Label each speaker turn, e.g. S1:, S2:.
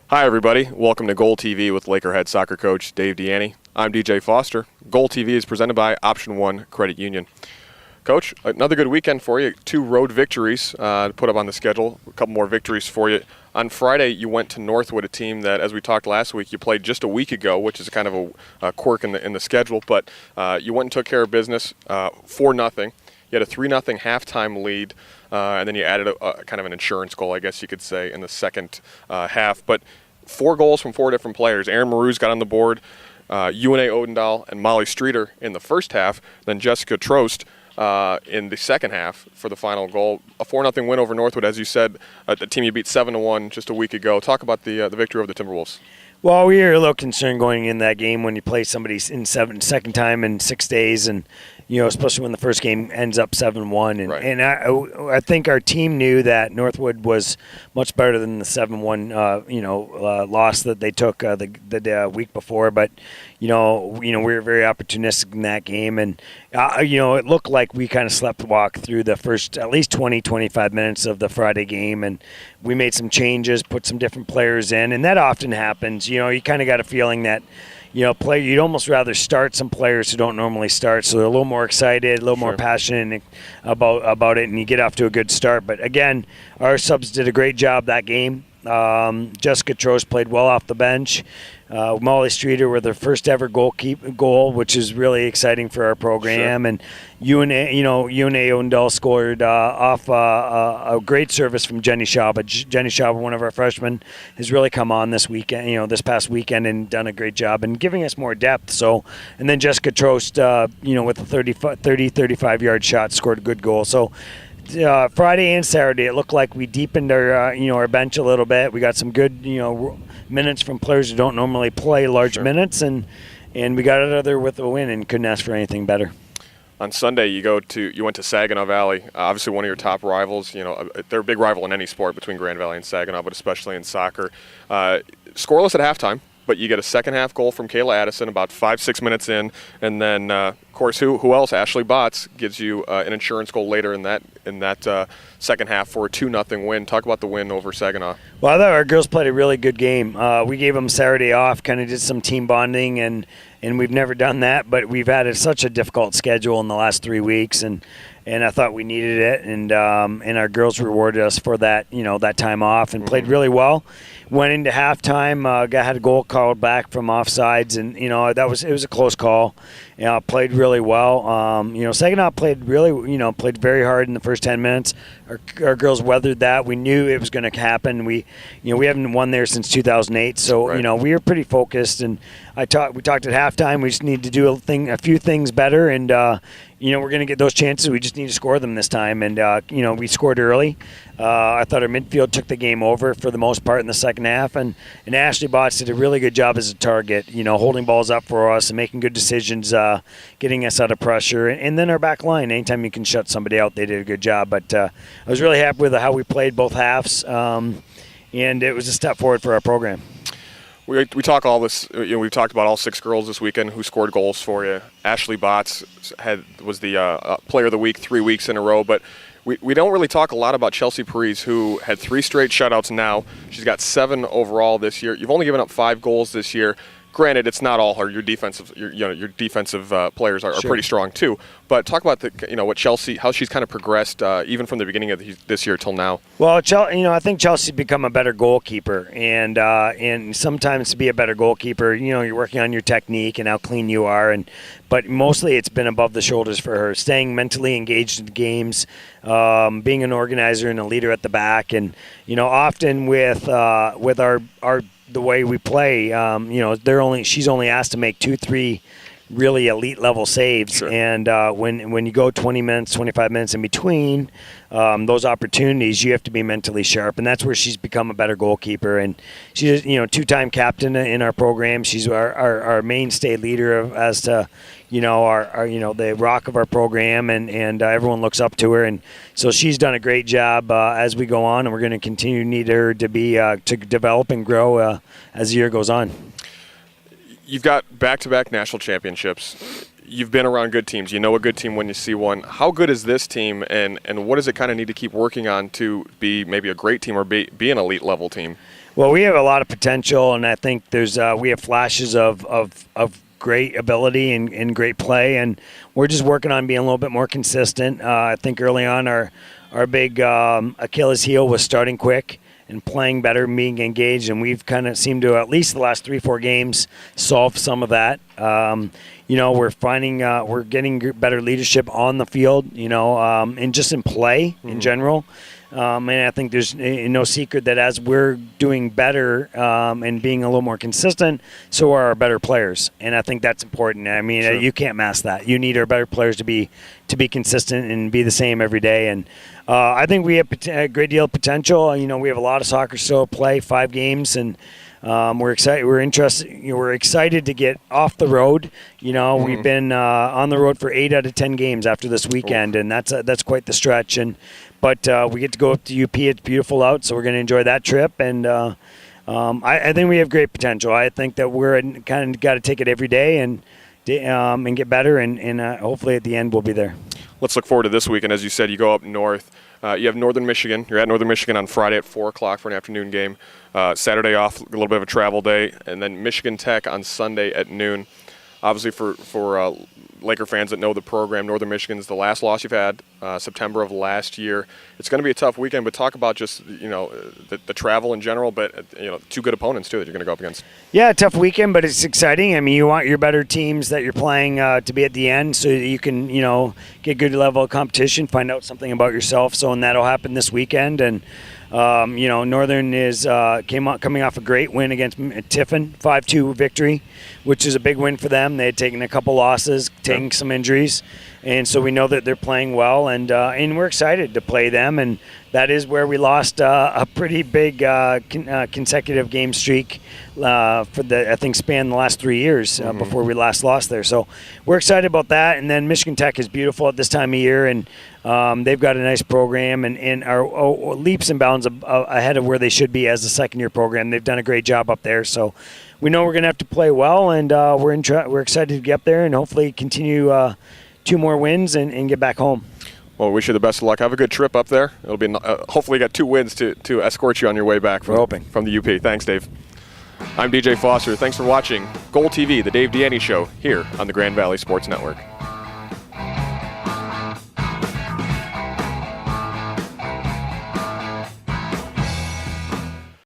S1: Hi, everybody. Welcome to GOL TV with Laker head soccer coach Dave DiIanni. I'm DJ Foster. GOL TV is presented by Option 1 Credit Union. Coach, another good weekend for you. 2 road victories to put up on the schedule. A couple more victories for you. On Friday, you went to Northwood, a team that, as we talked last week, you played just a week ago, which is kind of a quirk in the schedule. But you went and took care of business 4-0. You had a 3-0 halftime lead. And then you added a kind of an insurance goal, I guess you could say, in the second half. But 4 goals from 4 different players. Aaron Marouz got on the board, UNA Odendahl and Molly Streeter in the first half. Then Jessica Trost in the second half for the final goal. A 4-0 win over Northwood, as you said, a team you beat 7-1 just a week ago. Talk about the victory over the Timberwolves.
S2: Well, we were a little concerned going in that game when you play somebody in second time in 6 days, and especially when the first game ends up 7-1. And,
S1: right.
S2: and I think our team knew that Northwood was much better than the 7-1 loss that they took the week before. But we were very opportunistic in that game, and it looked like we kind of sleptwalked through the first at least 20-25 minutes of the Friday game, and we made some changes, put some different players in, and that often happens. You kind of got a feeling that you'd almost rather start some players who don't normally start, so they're a little more excited, a little more passionate about it, and you get off to a good start. But again, our subs did a great job that game. Jessica Trost played well off the bench. Molly Streeter with her first ever goal, which is really exciting for our program. Sure. And UNA Odendahl scored off a great service from Jenny Schauber. Jenny Schauber, one of our freshmen, has really come on this weekend, this past weekend, and done a great job and giving us more depth. So, and then Jessica Trost, with a 35-yard shot, scored a good goal. So. Friday and Saturday, it looked like we deepened our bench a little bit. We got some good minutes from players who don't normally play large minutes, and we got out of there with a win and couldn't ask for anything better.
S1: On Sunday, you went to Saginaw Valley, obviously one of your top rivals. They're a big rival in any sport between Grand Valley and Saginaw, but especially in soccer. Scoreless at halftime. But you get a second-half goal from Kayla Addison about 5-6 minutes in, and then, of course, who else? Ashley Botts gives you an insurance goal later in that second half for a 2-0 win. Talk about the win over Saginaw.
S2: Well, I thought our girls played a really good game. We gave them Saturday off, kind of did some team bonding, and we've never done that, but we've had such a difficult schedule in the last 3 weeks, and I thought we needed it, and our girls rewarded us for that, that time off, and played really well. Went into halftime, had a goal called back from offsides, and it was a close call. Played really well. Saginaw played very hard in the first 10 minutes. Our girls weathered that. We knew it was going to happen. We haven't won there since 2008, so right. We were pretty focused. And we talked at halftime. We just need to do a few things better, and we're going to get those chances. We just need to score them this time. And we scored early. I thought our midfield took the game over for the most part in the second half, and Ashley Botts did a really good job as a target, holding balls up for us and making good decisions, getting us out of pressure. And then our back line, anytime you can shut somebody out, they did a good job. But I was really happy with how we played both halves, and it was a step forward for our program.
S1: We talk all this. We've talked about all 6 girls this weekend who scored goals for you. Ashley Botts was the Player of the Week 3 weeks in a row, but we don't really talk a lot about Chelsea Parise, who had 3 straight shutouts now. She's got 7 overall this year. You've only given up 5 goals this year. Granted, it's not all her. Your defensive players are pretty strong too. But talk about what Chelsea, how she's kind of progressed even from the beginning of this year till now.
S2: Well, I think Chelsea's become a better goalkeeper, and sometimes to be a better goalkeeper, you're working on your technique and how clean you are, but mostly it's been above the shoulders for her, staying mentally engaged in the games, being an organizer and a leader at the back, and often with our the way we play, she's only asked to make 2-3 really elite level saves. Sure. And when you go 20 minutes, 25 minutes in between those opportunities, you have to be mentally sharp, and that's where she's become a better goalkeeper. And she's 2-time captain in our program. She's our mainstay leader as to our the rock of our program, and everyone looks up to her, and so she's done a great job as we go on, and we're going to continue to need her to be to develop and grow as the year goes on.
S1: You've got back-to-back national championships. you've been around good teams. You know a good team when you see one. How good is this team, and what does it kind of need to keep working on to be maybe a great team or be an elite level team?
S2: Well, we have a lot of potential, and I think we have flashes of great ability and great play, and we're just working on being a little bit more consistent. I think early on our big Achilles heel was starting quick and playing better, being engaged, and we've kind of seemed to, at least the last 3-4 games, solve some of that. We're finding we're getting better leadership on the field, and just in play in general. And I think there's no secret that as we're doing better and being a little more consistent, so are our better players. And I think that's important. I mean,
S1: Sure.
S2: You can't mask that. You need our better players to be consistent and be the same every day. And I think we have a great deal of potential. We have a lot of soccer still to play, 5 games, and we're excited. We're interested. We're excited to get off the road. We've been on the road for 8 out of 10 games after this weekend, and that's quite the stretch. But we get to go up to UP. It's beautiful out, so we're going to enjoy that trip. And I think we have great potential. I think that we're kind of got to take it every day and get better, and hopefully at the end we'll be there.
S1: Let's look forward to this weekend. As you said, you go up north. You have Northern Michigan. You're at Northern Michigan on Friday at 4 o'clock for an afternoon game. Saturday off, a little bit of a travel day, and then Michigan Tech on Sunday at noon. Obviously, for Laker fans that know the program, Northern Michigan is the last loss you've had, September of last year. It's going to be a tough weekend, but talk about just the travel in general, but 2 good opponents too that you're going to go up against.
S2: Yeah, tough weekend, but it's exciting. I mean, you want your better teams that you're playing to be at the end, so that you can get good level of competition, find out something about yourself. So, and that'll happen this weekend. And Northern is coming off a great win against Tiffin, 5-2 victory, which is a big win for them. They had taken a couple losses, taking some injuries, and so we know that they're playing well, and we're excited to play them. And that is where we lost a pretty big consecutive game streak for span the last 3 years before we last lost there. So we're excited about that. And then Michigan Tech is beautiful at this time of year, and they've got a nice program and are leaps and bounds ahead of where they should be as a second-year program. They've done a great job up there. So we know we're going to have to play well, and we're excited to get up there and hopefully continue 2 more wins and get back home.
S1: Well, we wish you the best of luck. Have a good trip up there. It'll be hopefully you got 2 wins to escort you on your way back from the UP. Thanks, Dave. I'm DJ Foster. Thanks for watching GOL TV, the Dave DiIanni Show, here on the Grand Valley Sports Network.